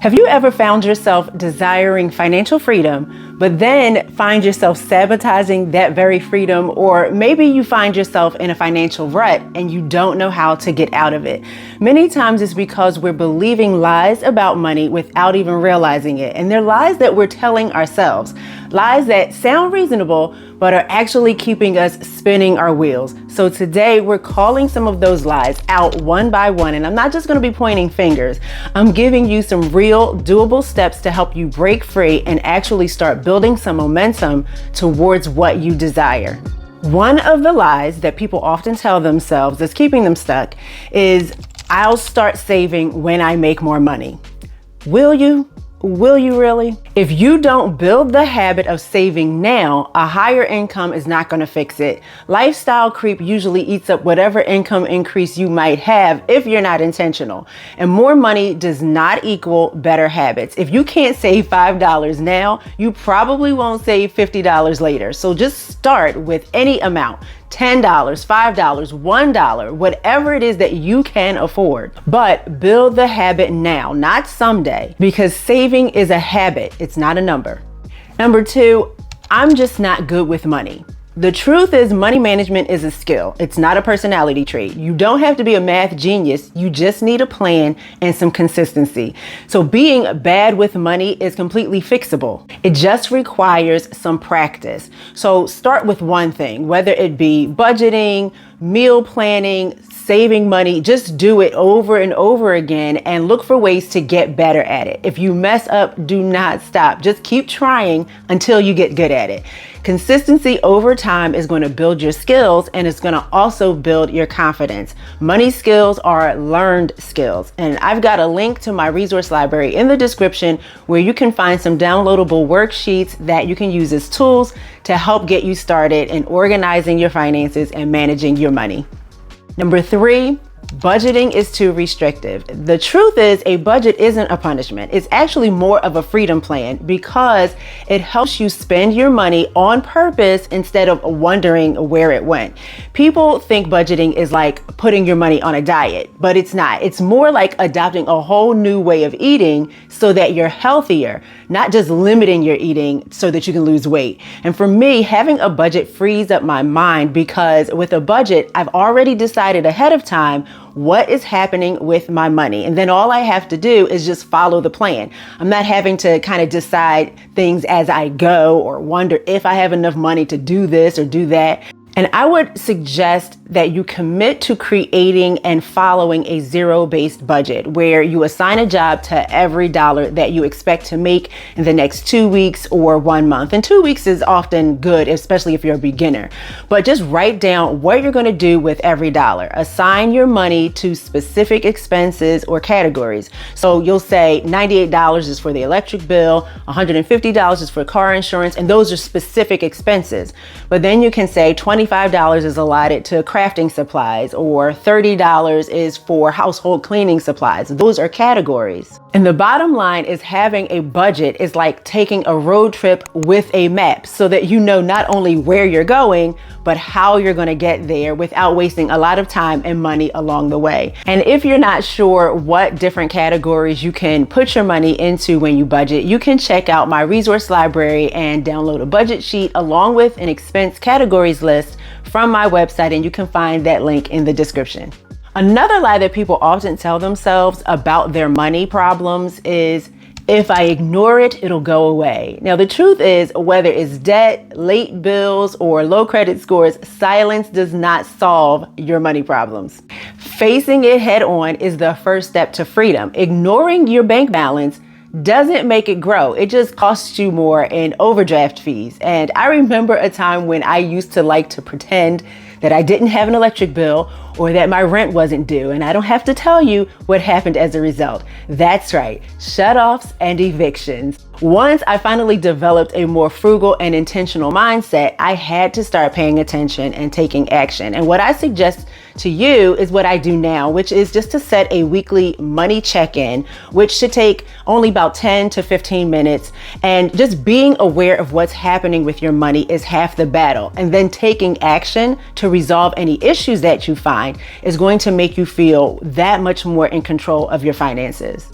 Have you ever found yourself desiring financial freedom, but then find yourself sabotaging that very freedom? Or maybe you find yourself in a financial rut and you don't know how to get out of it. Many times it's because we're believing lies about money without even realizing it. And they're lies that we're telling ourselves, lies that sound reasonable, but are actually keeping us spinning our wheels. So today we're calling some of those lies out one by one. And I'm not just going to be pointing fingers. I'm giving you some real doable steps to help you break free and actually start building some momentum towards what you desire. One of the lies that people often tell themselves that's keeping them stuck is, I'll start saving when I make more money. Will you? Will you really? If you don't build the habit of saving now, a higher income is not going to fix it. Lifestyle creep usually eats up whatever income increase you might have if you're not intentional. And more money does not equal better habits. If you can't save $5 now, you probably won't save $50 later. So just start with any amount. $10, $5, $1, whatever it is that you can afford. But build the habit now, not someday, because saving is a habit. It's not a number. Number two, I'm just not good with money. The truth is, money management is a skill. It's not a personality trait. You don't have to be a math genius. You just need a plan and some consistency. So being bad with money is completely fixable. It just requires some practice. So start with one thing, whether it be budgeting, meal planning, saving money. Just do it over and over again and look for ways to get better at it. If you mess up, do not stop. Just keep trying until you get good at it. Consistency over time is going to build your skills, and it's going to also build your confidence. Money skills are learned skills. And I've got a link to my resource library in the description where you can find some downloadable worksheets that you can use as tools to help get you started in organizing your finances and managing your money. Number three, budgeting is too restrictive. The truth is, a budget isn't a punishment. It's actually more of a freedom plan because it helps you spend your money on purpose instead of wondering where it went. People think budgeting is like putting your money on a diet, but it's not. It's more like adopting a whole new way of eating so that you're healthier, not just limiting your eating so that you can lose weight. And for me, having a budget frees up my mind because with a budget, I've already decided ahead of time what is happening with my money. And then all I have to do is just follow the plan. I'm not having to kind of decide things as I go or wonder if I have enough money to do this or do that. And I would suggest that you commit to creating and following a zero-based budget where you assign a job to every dollar that you expect to make in the next 2 weeks or 1 month. And 2 weeks is often good, especially if you're a beginner. But just write down what you're going to do with every dollar. Assign your money to specific expenses or categories. So you'll say $98 is for the electric bill, $150 is for car insurance, and those are specific expenses. But then you can say $25 is allotted to crafting supplies, or $30 is for household cleaning supplies. Those are categories. And the bottom line is, having a budget is like taking a road trip with a map so that you know not only where you're going, but how you're going to get there without wasting a lot of time and money along the way. And if you're not sure what different categories you can put your money into when you budget, you can check out my resource library and download a budget sheet along with an expense categories list from my website, and you can find that link in the description. Another lie that people often tell themselves about their money problems is, if I ignore it, it'll go away. Now, the truth is, whether it's debt, late bills, or low credit scores, silence does not solve your money problems. Facing it head on is the first step to freedom. Ignoring your bank balance doesn't make it grow. It just costs you more in overdraft fees. And I remember a time when I used to like to pretend that I didn't have an electric bill or that my rent wasn't due. And I don't have to tell you what happened as a result. That's right, shutoffs and evictions. Once I finally developed a more frugal and intentional mindset, I had to start paying attention and taking action. And what I suggest to you is what I do now, which is just to set a weekly money check-in, which should take only about 10 to 15 minutes. And just being aware of what's happening with your money is half the battle. And then taking action to resolve any issues that you find is going to make you feel that much more in control of your finances.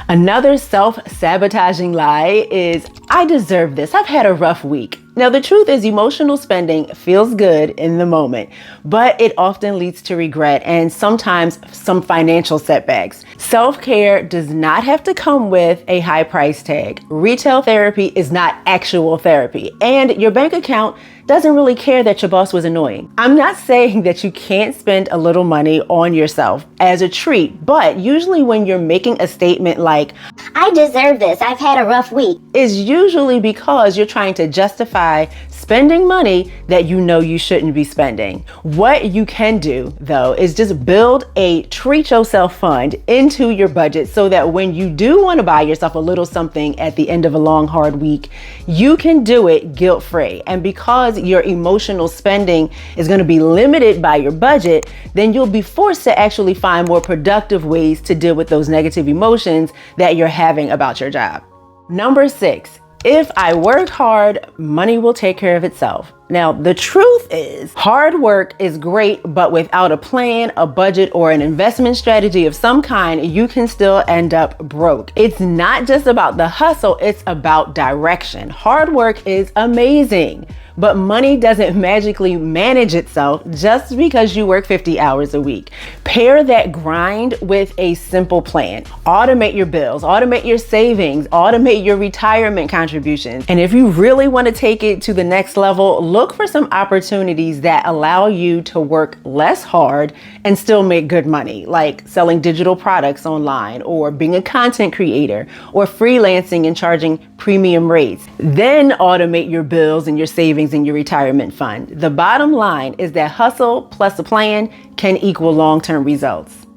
Another self-sabotaging lie is, I deserve this. I've had a rough week. Now, the truth is emotional spending feels good in the moment, but it often leads to regret and sometimes some financial setbacks. Self-care does not have to come with a high price tag. Retail therapy is not actual therapy, and your bank account doesn't really care that your boss was annoying. I'm not saying that you can't spend a little money on yourself as a treat, but usually when you're making a statement like, I deserve this, I've had a rough week, is usually because you're trying to justify spending money that you know you shouldn't be spending. What you can do, though, is just build a treat yourself fund into your budget so that when you do want to buy yourself a little something at the end of a long, hard week, you can do it guilt-free. And because your emotional spending is going to be limited by your budget, then you'll be forced to actually find more productive ways to deal with those negative emotions that you're having about your job. Number 6. If I work hard, money will take care of itself. Now, the truth is, hard work is great, but without a plan, a budget, or an investment strategy of some kind, you can still end up broke. It's not just about the hustle, it's about direction. Hard work is amazing, but money doesn't magically manage itself just because you work 50 hours a week. Pair that grind with a simple plan. Automate your bills, automate your savings, automate your retirement contributions. And if you really want to take it to the next level, look for some opportunities that allow you to work less hard and still make good money, like selling digital products online, or being a content creator, or freelancing and charging premium rates. Then automate your bills and your savings and your retirement fund. The bottom line is that hustle plus a plan can equal long-term results.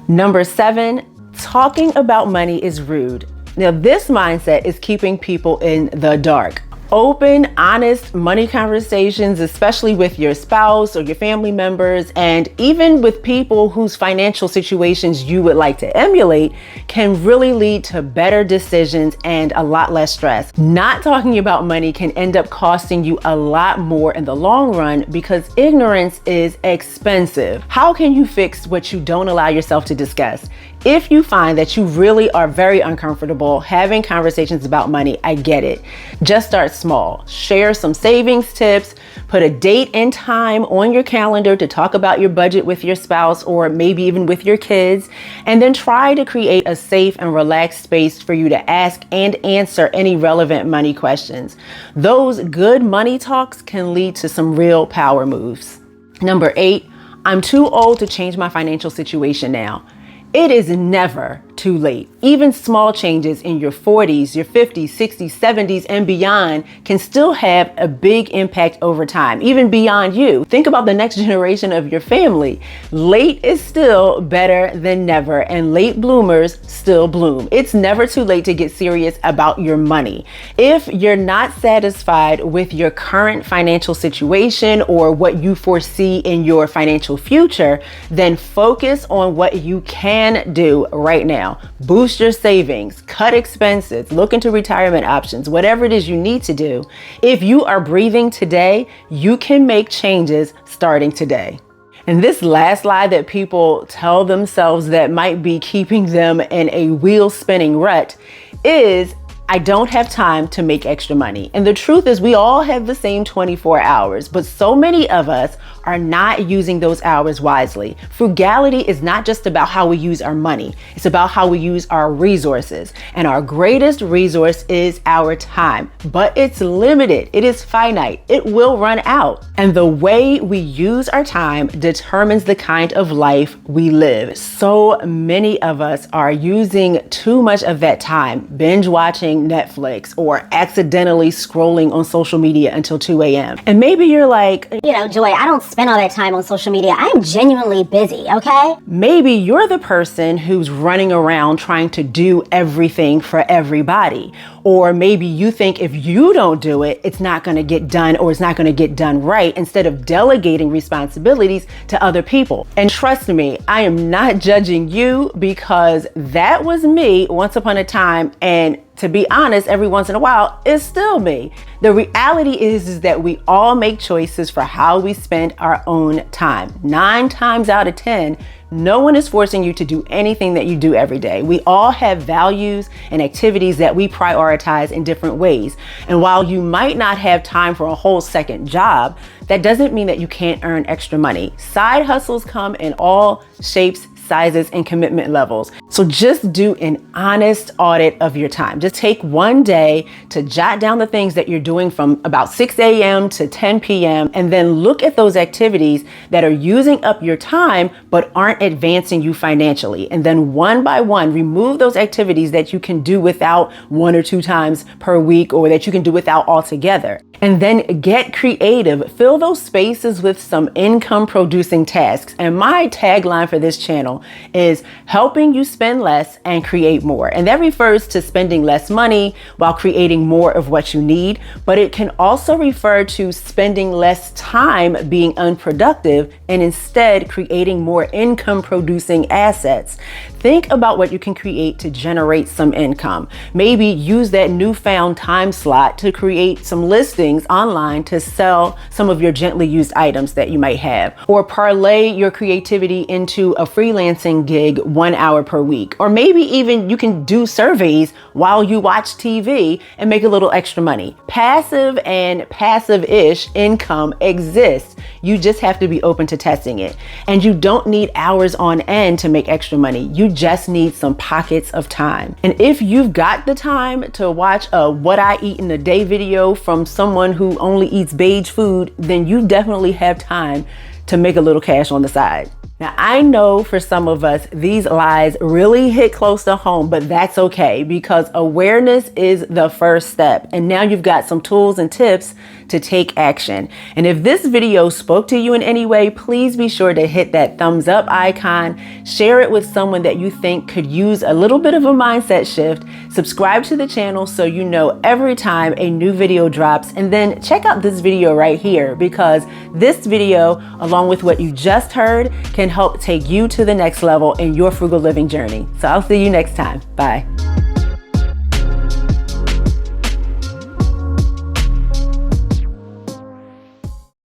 Number 7, talking about money is rude. Now, this mindset is keeping people in the dark. Open, honest money conversations, especially with your spouse or your family members, and even with people whose financial situations you would like to emulate, can really lead to better decisions and a lot less stress. Not talking about money can end up costing you a lot more in the long run because ignorance is expensive. How can you fix what you don't allow yourself to discuss? If you find that you really are very uncomfortable having conversations about money, I get it. Just start small. Share some savings tips, put a date and time on your calendar to talk about your budget with your spouse or maybe even with your kids, and then try to create a safe and relaxed space for you to ask and answer any relevant money questions. Those good money talks can lead to some real power moves. Number 8, I'm too old to change my financial situation now. It is never too late. Even small changes in your 40s, your 50s, 60s, 70s, and beyond can still have a big impact over time, even beyond you. Think about the next generation of your family. Late is still better than never, and late bloomers still bloom. It's never too late to get serious about your money. If you're not satisfied with your current financial situation or what you foresee in your financial future, then focus on what you can do right now. Boost your savings, cut expenses, look into retirement options, whatever it is you need to do. If you are breathing today, you can make changes starting today. And this last lie that people tell themselves that might be keeping them in a wheel spinning rut is, I don't have time to make extra money. And the truth is we all have the same 24 hours, but so many of us are not using those hours wisely. Frugality is not just about how we use our money. It's about how we use our resources. And our greatest resource is our time, but it's limited. It is finite. It will run out. And the way we use our time determines the kind of life we live. So many of us are using too much of that time, binge watching Netflix or accidentally scrolling on social media until 2 a.m. And maybe you're like, Joy, I don't spend all that time on social media. I am genuinely busy, okay? Maybe you're the person who's running around trying to do everything for everybody. Or maybe you think if you don't do it, it's not going to get done or it's not going to get done right, instead of delegating responsibilities to other people. And trust me, I am not judging you, because that was me once upon a time. And to be honest, every once in a while, it's still me. The reality is that we all make choices for how we spend our own time. 9 times out of 10, No one is forcing you to do anything that you do every day. We all have values and activities that we prioritize in different ways. And while you might not have time for a whole second job, that doesn't mean that you can't earn extra money. Side hustles come in all shapes, sizes, and commitment levels. So just do an honest audit of your time. Just take one day to jot down the things that you're doing from about 6 a.m. to 10 p.m. and then look at those activities that are using up your time but aren't advancing you financially. And then one by one, remove those activities that you can do without 1 or 2 times per week or that you can do without altogether. And then get creative. Fill those spaces with some income producing tasks. And my tagline for this channel is helping you spend less and create more. And that refers to spending less money while creating more of what you need. But it can also refer to spending less time being unproductive and instead creating more income producing assets. Think about what you can create to generate some income. Maybe use that newfound time slot to create some listings online to sell some of your gently used items that you might have, or parlay your creativity into a freelancing gig 1 hour per week. Or maybe even you can do surveys while you watch TV and make a little extra money. Passive and passive-ish income exists. You just have to be open to testing it. And you don't need hours on end to make extra money. You just need some pockets of time. And if you've got the time to watch a what I eat in a day video from someone who only eats beige food, then you definitely have time to make a little cash on the side. Now, I know for some of us, these lies really hit close to home, but that's okay because awareness is the first step. And now you've got some tools and tips to take action. And if this video spoke to you in any way, please be sure to hit that thumbs up icon, share it with someone that you think could use a little bit of a mindset shift, subscribe to the channel so you know every time a new video drops, and then check out this video right here because this video, along with what you just heard, can help take you to the next level in your frugal living journey. So I'll see you next time. Bye.